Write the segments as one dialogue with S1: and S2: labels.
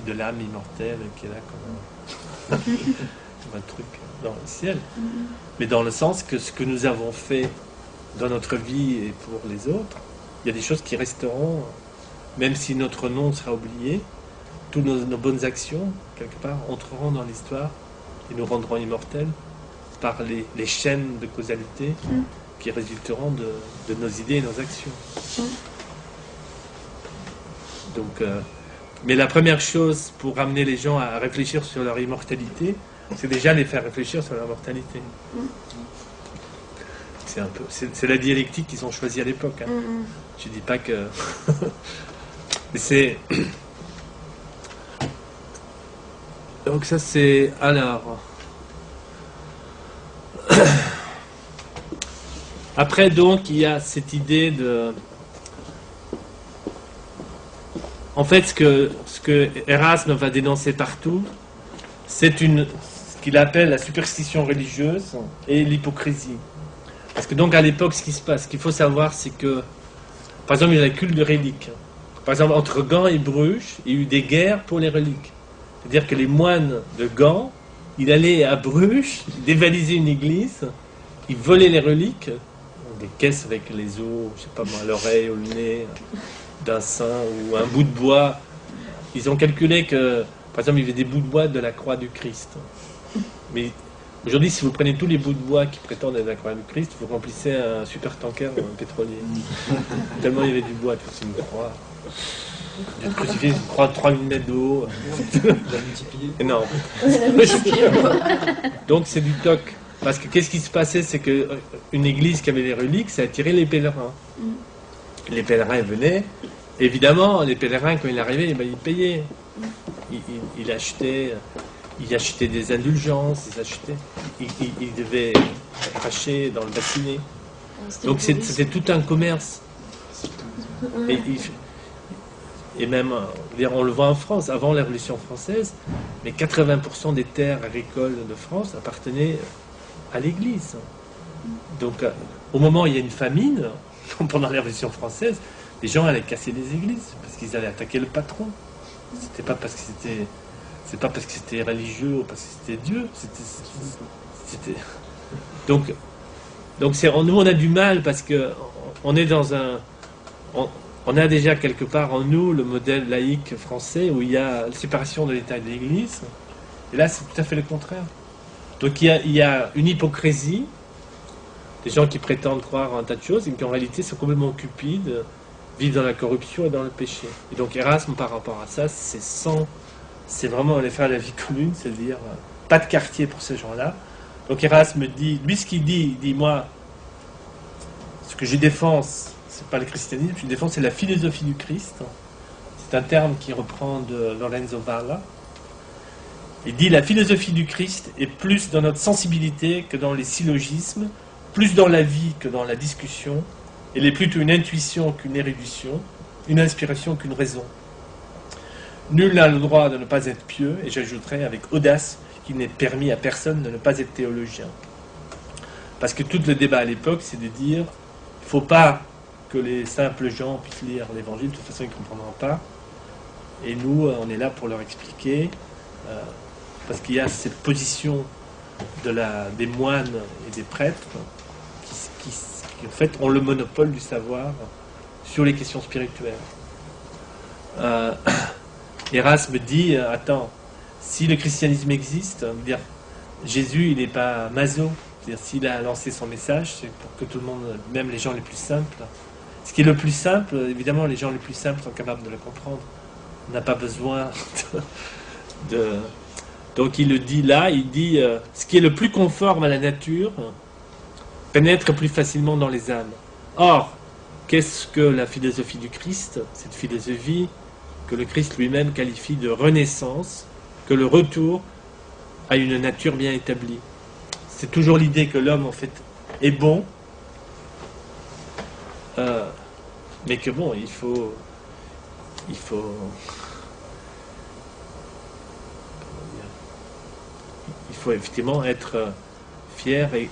S1: de l'âme immortelle qui est là comme comme un truc dans le ciel. Mais dans le sens que ce que nous avons fait dans notre vie et pour les autres, il y a des choses qui resteront, même si notre nom sera oublié, toutes nos bonnes actions, quelque part, entreront dans l'histoire et nous rendront immortels par les chaînes de causalité qui résulteront de nos idées et nos actions. Donc, mais la première chose pour amener les gens à réfléchir sur leur immortalité, c'est déjà les faire réfléchir sur leur mortalité. C'est la dialectique qu'ils ont choisie à l'époque. Hein. Je dis pas que... Mais c'est... Donc ça c'est... Alors... Après donc il y a cette idée de... En fait ce que Erasme va dénoncer partout, c'est ce qu'il appelle la superstition religieuse et l'hypocrisie. Parce que donc à l'époque, ce qui se passe, ce qu'il faut savoir, c'est que, par exemple, il y a la culte de reliques. Par exemple, entre Gand et Bruges, il y a eu des guerres pour les reliques. C'est-à-dire que les moines de Gand, ils allaient à Bruges, dévaliser une église, ils volaient les reliques, des caisses avec les os, je sais pas moi, à l'oreille ou le nez, d'un saint ou un bout de bois. Ils ont calculé que, par exemple, il y avait des bouts de bois de la croix du Christ. Mais aujourd'hui, si vous prenez tous les bouts de bois qui prétendent être la croix du Christ, vous remplissez un super tanker pétrolier. Tellement il y avait du bois, c'est une croix. Du crucifix, une croix de 3000 mètres de haut. Énorme. Donc c'est du toc. Parce que qu'est-ce qui se passait, c'est qu'une église qui avait les reliques, ça attirait les pèlerins. Les pèlerins venaient. Évidemment, les pèlerins, quand ils arrivaient, ben, ils payaient. Ils achetaient des indulgences, ils devaient cracher dans le bassinet. Donc c'était tout un commerce. Et même, on le voit en France, avant la Révolution française, mais 80% des terres agricoles de France appartenaient à l'Église. Donc au moment où il y a une famine, pendant la Révolution française, les gens allaient casser les églises, parce qu'ils allaient attaquer le patron. C'était pas parce que c'était... C'est pas parce que c'était religieux ou parce que c'était Dieu. C'était... Donc nous, on a du mal parce que on est dans un... On a déjà quelque part en nous le modèle laïque français où il y a la séparation de l'État et de l'Église. Et là, c'est tout à fait le contraire. Donc il y a une hypocrisie, des gens qui prétendent croire en un tas de choses et qui en réalité sont complètement cupides, vivent dans la corruption et dans le péché. Et donc Erasme, par rapport à ça, c'est vraiment aller faire la vie commune, c'est-à-dire pas de quartier pour ces gens-là. Donc Erasme dit, lui ce qu'il dit, il dit, moi, ce que je défends, c'est pas le christianisme, je défends, c'est la philosophie du Christ. C'est un terme qui reprend de Lorenzo Valla. Il dit, la philosophie du Christ est plus dans notre sensibilité que dans les syllogismes, plus dans la vie que dans la discussion. Elle est plutôt une intuition qu'une érudition, une inspiration qu'une raison. Nul n'a le droit de ne pas être pieux, et j'ajouterai avec audace qu'il n'est permis à personne de ne pas être théologien. Parce que tout le débat à l'époque, c'est de dire, il ne faut pas que les simples gens puissent lire l'Évangile, de toute façon ils ne comprendront pas. Et nous, on est là pour leur expliquer, parce qu'il y a cette position des moines et des prêtres qui en fait ont le monopole du savoir sur les questions spirituelles. Erasme dit, attends, si le christianisme existe, dire, Jésus il n'est pas maso, c'est-à-dire s'il a lancé son message, c'est pour que tout le monde, même les gens les plus simples, ce qui est le plus simple, évidemment les gens les plus simples sont capables de le comprendre, on n'a pas besoin de... Donc il le dit là, il dit, ce qui est le plus conforme à la nature pénètre plus facilement dans les âmes. Or, qu'est-ce que la philosophie du Christ, cette philosophie que le Christ lui-même qualifie de renaissance, que le retour à une nature bien établie. C'est toujours l'idée que l'homme, en fait, est bon, mais que bon, il faut effectivement être fier et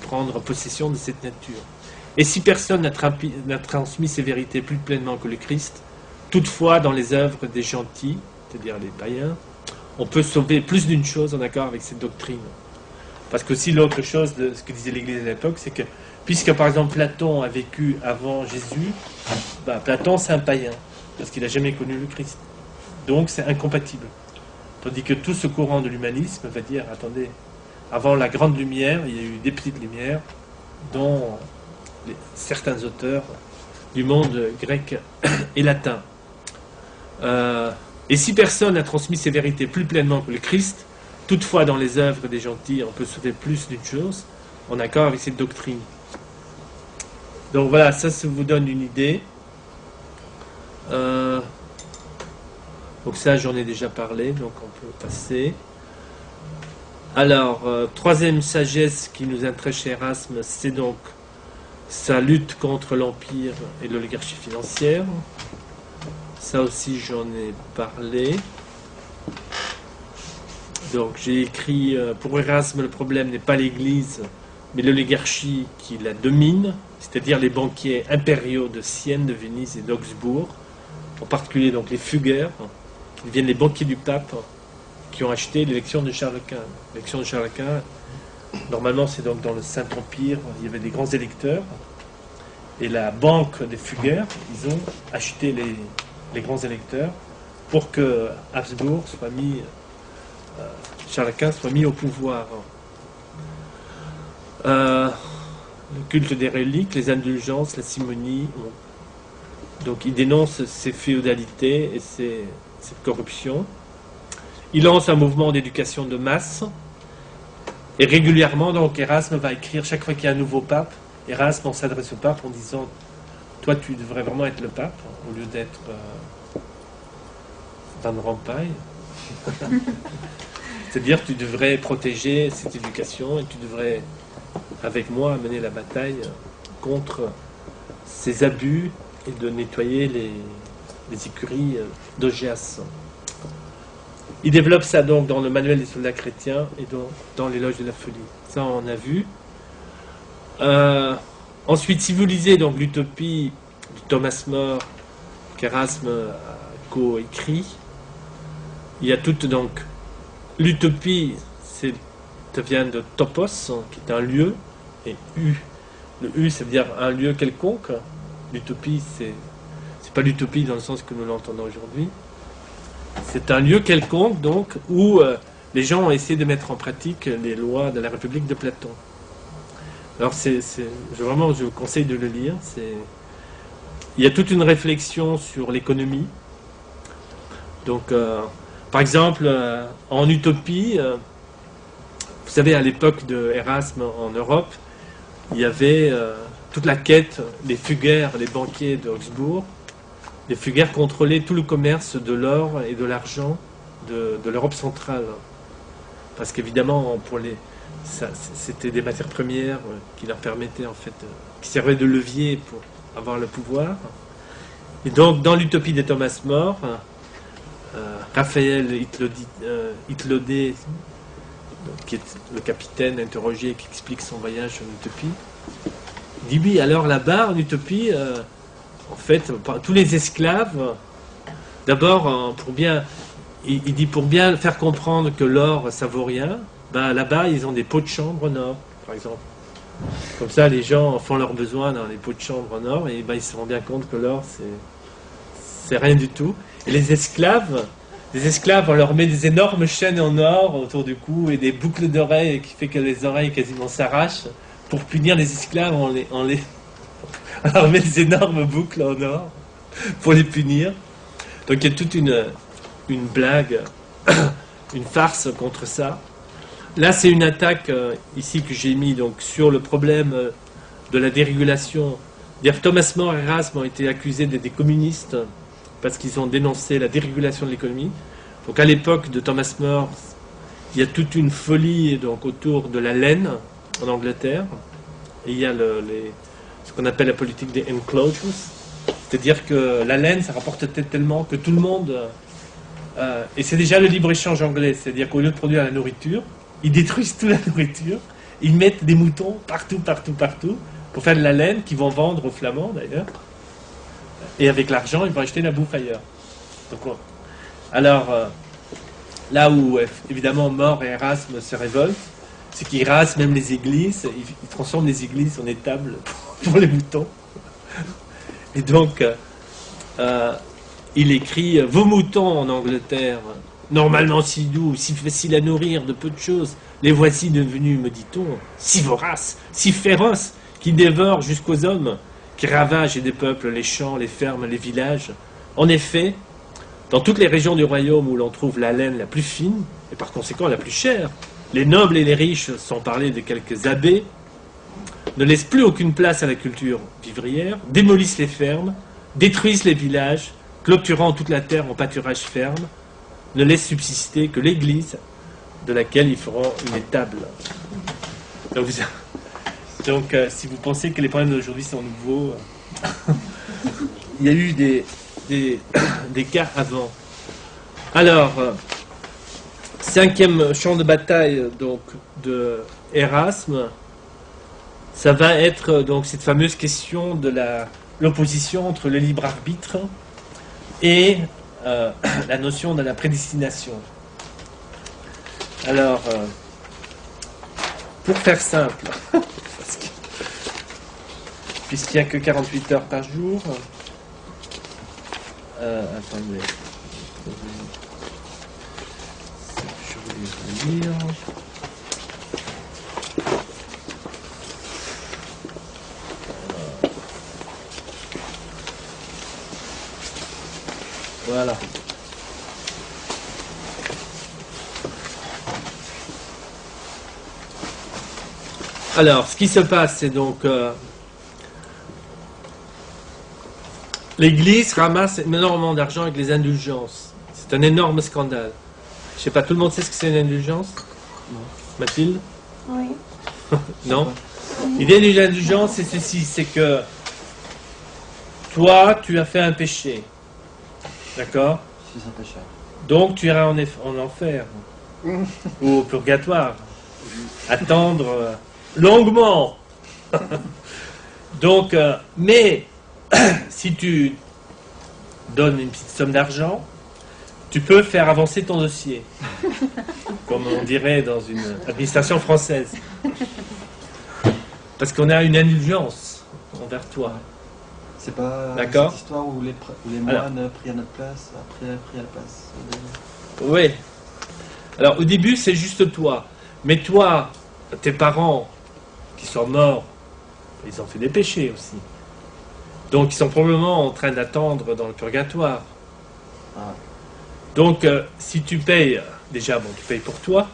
S1: prendre possession de cette nature. Et si personne n'a transmis ces vérités plus pleinement que le Christ, toutefois, dans les œuvres des gentils, c'est-à-dire les païens, on peut sauver plus d'une chose en accord avec cette doctrine. Parce que aussi l'autre chose de ce que disait l'Église à l'époque, c'est que puisque par exemple Platon a vécu avant Jésus, Platon c'est un païen, parce qu'il n'a jamais connu le Christ. Donc c'est incompatible. Tandis que tout ce courant de l'humanisme va dire, attendez, avant la grande lumière, il y a eu des petites lumières, dont certains auteurs du monde grec et latin. Et si personne n'a transmis ces vérités plus pleinement que le Christ, toutefois dans les œuvres des gentils, on peut sauver plus d'une chose, en accord avec cette doctrine. Donc voilà, ça vous donne une idée. Donc ça, j'en ai déjà parlé, donc on peut passer. Alors, troisième sagesse qui nous intéresse chez Erasme, c'est donc sa lutte contre l'empire et l'oligarchie financière. Ça aussi, j'en ai parlé. Donc, j'ai écrit, pour Erasme, le problème n'est pas l'Église, mais l'oligarchie qui la domine, c'est-à-dire les banquiers impériaux de Sienne, de Venise et d'Augsbourg, en particulier donc les Fugger, qui deviennent les banquiers du pape, qui ont acheté l'élection de Charles Quint. L'élection de Charles Quint, normalement c'est donc dans le Saint-Empire, il y avait des grands électeurs, et la banque des Fugger, ils ont acheté les grands électeurs pour que Habsbourg soit mis, Charles Quint soit mis au pouvoir. Le culte des reliques, les indulgences, la simonie, donc il dénonce ces féodalités et cette corruption. Il lance un mouvement d'éducation de masse. Et régulièrement, donc, Erasme va écrire, chaque fois qu'il y a un nouveau pape, Erasme, on s'adresse au pape en disant « Toi, tu devrais vraiment être le pape, au lieu d'être Van Rompuy. » C'est-à-dire, tu devrais protéger cette éducation et tu devrais, avec moi, mener la bataille contre ces abus et de nettoyer les écuries d'Augias. Il développe ça donc dans le manuel des soldats chrétiens et dans l'éloge de la folie. Ça, on a vu. Ensuite, si vous lisez donc l'utopie de Thomas More qu'Erasme a co-écrit, il y a toute donc l'utopie, ça vient de topos, qui est un lieu, et u. Le u, ça veut dire un lieu quelconque. L'utopie, c'est pas l'utopie dans le sens que nous l'entendons aujourd'hui. C'est un lieu quelconque, donc, où les gens ont essayé de mettre en pratique les lois de la République de Platon. Alors, je vous conseille de le lire. Il y a toute une réflexion sur l'économie. Donc, par exemple, en utopie, vous savez, à l'époque de Erasme en Europe, il y avait toute la quête des Fugger, les banquiers d'Augsbourg. Les Fugger contrôlaient tout le commerce de l'or et de l'argent de l'Europe centrale. Parce qu'évidemment, c'était des matières premières qui leur permettaient, en fait, qui servaient de levier pour avoir le pouvoir. Et donc, dans l'utopie de Thomas More, Raphaël Itlodé, qui est le capitaine interrogé qui explique son voyage en utopie, dit oui, alors là-bas, en utopie, en fait, tous les esclaves, d'abord, il dit pour bien faire comprendre que l'or, ça vaut rien, là-bas, ils ont des pots de chambre en or, par exemple. Comme ça, les gens font leurs besoins dans les pots de chambre en or, et ils se rendent bien compte que l'or, c'est rien du tout. Et les esclaves, on leur met des énormes chaînes en or autour du cou et des boucles d'oreilles qui fait que les oreilles quasiment s'arrachent. Pour punir les esclaves, on leur met des énormes boucles en or pour les punir. Donc il y a toute une blague, une farce contre ça. Là, c'est une attaque ici que j'ai mis donc sur le problème de la dérégulation. Thomas More et Erasme ont été accusés d'être des communistes parce qu'ils ont dénoncé la dérégulation de l'économie. Donc à l'époque de Thomas More, il y a toute une folie donc autour de la laine en Angleterre. Et il y a ce qu'on appelle la politique des enclosures. C'est-à-dire que la laine, ça rapporte tellement que tout le monde... et c'est déjà le libre-échange anglais. C'est-à-dire qu'au lieu de produire la nourriture, ils détruisent toute la nourriture. Ils mettent des moutons partout, pour faire de la laine qu'ils vont vendre aux Flamands, d'ailleurs. Et avec l'argent, ils vont acheter la bouffe ailleurs. Donc, Alors, là où, évidemment, More et Erasme se révoltent, c'est qu'ils rasent même les églises, ils transforment les églises en étables pour les moutons. Et donc, il écrit « Vos moutons en Angleterre, normalement si doux, si faciles à nourrir de peu de choses, les voici devenus, me dit-on, si voraces, si féroces, qui dévorent jusqu'aux hommes, qui ravagent et dépeuplent les champs, les fermes, les villages. En effet, dans toutes les régions du royaume où l'on trouve la laine la plus fine, et par conséquent la plus chère, les nobles et les riches, sans parler de quelques abbés, ne laissent plus aucune place à la culture vivrière, démolissent les fermes, détruisent les villages, clôturant toute la terre en pâturage ferme, ne laissent subsister que l'église de laquelle ils feront une étable. Donc, si vous pensez que les problèmes d'aujourd'hui sont nouveaux, il y a eu des cas avant. Alors, cinquième champ de bataille donc, de Erasme, ça va être donc cette fameuse question de l'opposition entre le libre arbitre et la notion de la prédestination. Alors, pour faire simple, puisqu'il n'y a que 48 heures par jour, attendez, je vais lire. Voilà. Alors, ce qui se passe, c'est donc l'Église ramasse énormément d'argent avec les indulgences. C'est un énorme scandale. Je ne sais pas, tout le monde sait ce que c'est une indulgence? Non. Mathilde?
S2: Oui.
S1: Non? L'idée d'une indulgence, c'est ceci, c'est que toi, tu as fait un péché. D'accord?
S3: Je suis un pécheur.
S1: Donc, tu iras en enfer. Ou au purgatoire. Attendre longuement. Donc, mais si tu donnes une petite somme d'argent, tu peux faire avancer ton dossier, comme on dirait dans une administration française, parce qu'on a une indulgence envers toi.
S3: C'est pas
S1: D'accord.
S3: cette histoire où les moines prient à notre place, après prient à la place.
S1: Oui. Alors au début c'est juste toi, mais toi, tes parents qui sont morts, ils ont fait des péchés aussi. Donc ils sont probablement en train d'attendre dans le purgatoire.
S3: Ah.
S1: Donc si tu payes, déjà bon tu payes pour toi,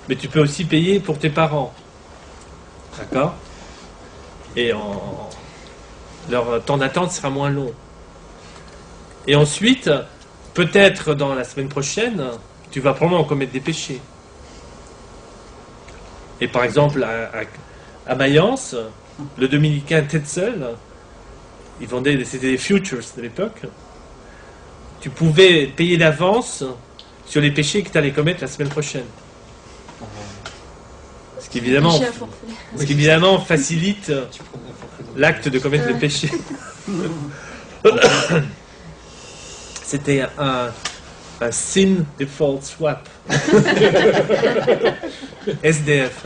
S1: mais tu peux aussi payer pour tes parents. D'accord? Et leur temps d'attente sera moins long. Et ensuite, peut-être dans la semaine prochaine, tu vas probablement commettre des péchés. Et par exemple, à Mayence, le dominicain Tetzel, ils vendaient, c'était des futures de l'époque, tu pouvais payer d'avance sur les péchés que tu allais commettre la semaine prochaine. Ce qui évidemment facilite l'acte de commettre le péché. C'était un sin default swap. SDF.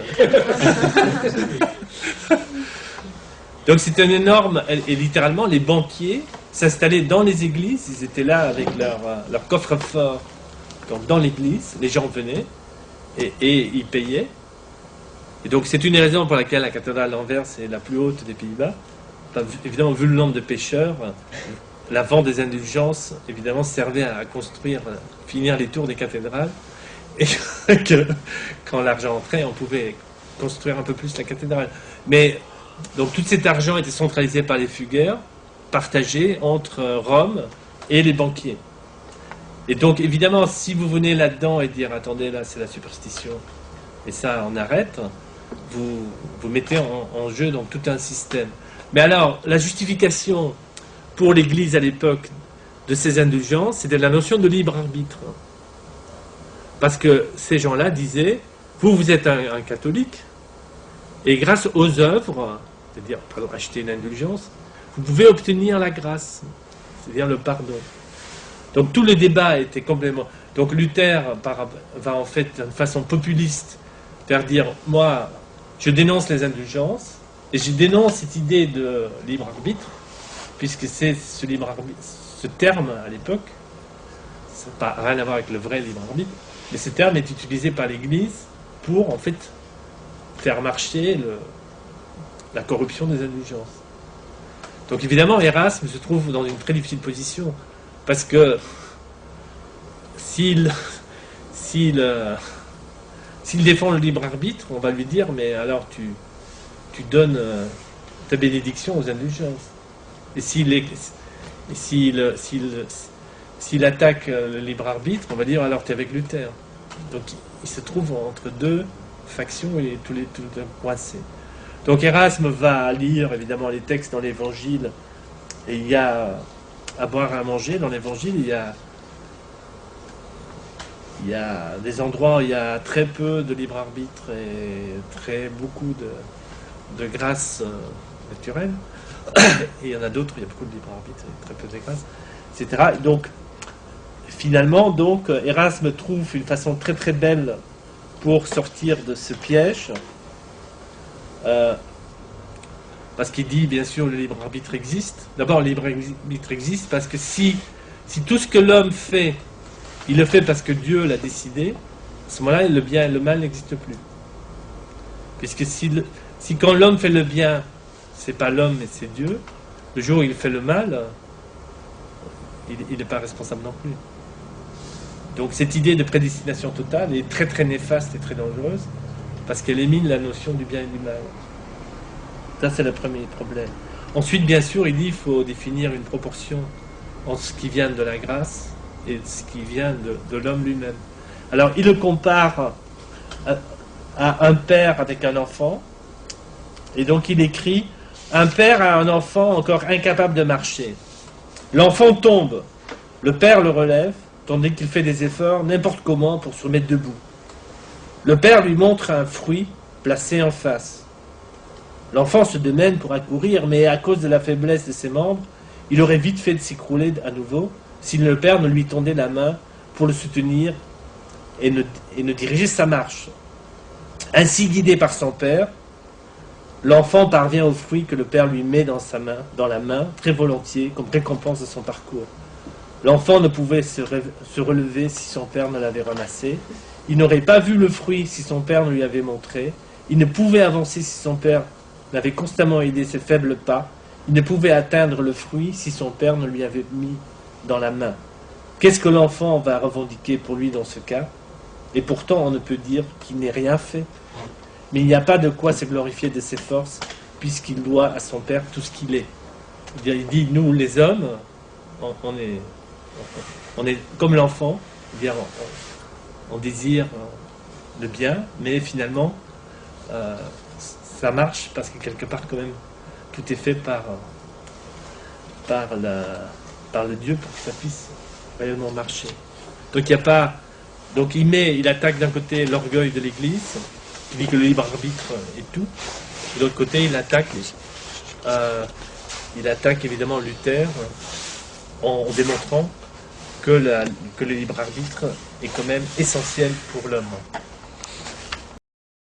S1: Donc c'est un énorme... Et littéralement, les banquiers s'installaient dans les églises. Ils étaient là avec leur coffre-fort. Donc dans l'église, les gens venaient et ils payaient. Et donc c'est une des raisons pour laquelle la cathédrale d'Anvers est la plus haute des Pays-Bas. Enfin, évidemment, vu le nombre de pêcheurs, la vente des indulgences, évidemment, servait à construire, finir les tours des cathédrales. Et que quand l'argent entrait, on pouvait construire un peu plus la cathédrale. Mais donc tout cet argent était centralisé par les fugueurs, partagé entre Rome et les banquiers. Et donc évidemment, si vous venez là-dedans et dire attendez, là c'est la superstition, et ça on arrête, vous mettez en jeu donc tout un système. Mais alors, la justification pour l'Église à l'époque de ces indulgences, c'était la notion de libre arbitre. Parce que ces gens-là disaient, vous êtes un catholique, et grâce aux œuvres, c'est-à-dire, acheter une indulgence, vous pouvez obtenir la grâce, c'est-à-dire le pardon. Donc tout le débat était complètement... Donc Luther va en fait d'une façon populiste faire dire, moi, je dénonce les indulgences, et je dénonce cette idée de libre arbitre, puisque c'est ce libre arbitre, ce terme à l'époque, ça n'a rien à voir avec le vrai libre arbitre, mais ce terme est utilisé par l'Église pour en fait faire marcher la corruption des indulgences. Donc évidemment, Erasme se trouve dans une très difficile position, parce que s'il défend le libre arbitre, on va lui dire, mais alors tu donnes ta bénédiction aux indulgences. Et s'il attaque le libre arbitre, on va dire, alors tu es avec Luther. Donc il se trouve entre deux factions et tout coincé. Donc Erasme va lire évidemment les textes dans l'Évangile, et il y a à boire et à manger dans l'Évangile, il y a des endroits où il y a très peu de libre arbitre et beaucoup de grâce naturelle, et il y en a d'autres où il y a beaucoup de libre arbitre et très peu de grâce, etc. Donc finalement, Erasme trouve une façon très très belle pour sortir de ce piège, parce qu'il dit, bien sûr, le libre arbitre existe. D'abord, le libre arbitre existe parce que si tout ce que l'homme fait, il le fait parce que Dieu l'a décidé, à ce moment-là, le bien et le mal n'existent plus. Puisque si quand l'homme fait le bien, c'est pas l'homme, mais c'est Dieu, le jour où il fait le mal, il n'est pas responsable non plus. Donc cette idée de prédestination totale est très très néfaste et très dangereuse, parce qu'elle émine la notion du bien et du mal. Ça, c'est le premier problème. Ensuite, bien sûr, il dit qu'il faut définir une proportion entre ce qui vient de la grâce et ce qui vient de l'homme lui-même. Alors, il le compare à un père avec un enfant, et donc il écrit « Un père a un enfant encore incapable de marcher. L'enfant tombe, le père le relève, tandis qu'il fait des efforts n'importe comment pour se remettre debout. Le père lui montre un fruit placé en face. L'enfant se démène pour accourir, mais à cause de la faiblesse de ses membres, il aurait vite fait de s'écrouler à nouveau si le père ne lui tendait la main pour le soutenir et ne diriger sa marche. Ainsi guidé par son père, l'enfant parvient au fruit que le père lui met dans la main, très volontiers, comme récompense de son parcours. L'enfant ne pouvait se relever si son père ne l'avait ramassé. Il n'aurait pas vu le fruit si son père ne lui avait montré. Il ne pouvait avancer si son père n'avait constamment aidé ses faibles pas. Il ne pouvait atteindre le fruit si son père ne lui avait mis dans la main. Qu'est-ce que l'enfant va revendiquer pour lui dans ce cas? Et pourtant, on ne peut dire qu'il n'ait rien fait. Mais il n'y a pas de quoi se glorifier de ses forces, puisqu'il doit à son père tout ce qu'il est. Il dit, nous les hommes, on est comme l'enfant, on désire le bien, mais finalement, ça marche parce que quelque part quand même, tout est fait par le Dieu pour que ça puisse réellement marcher. Donc il n'y a pas... Donc il attaque d'un côté l'orgueil de l'Église, il dit que le libre arbitre est tout, de l'autre côté il attaque évidemment Luther en démontrant que le libre arbitre est quand même essentiel pour l'homme.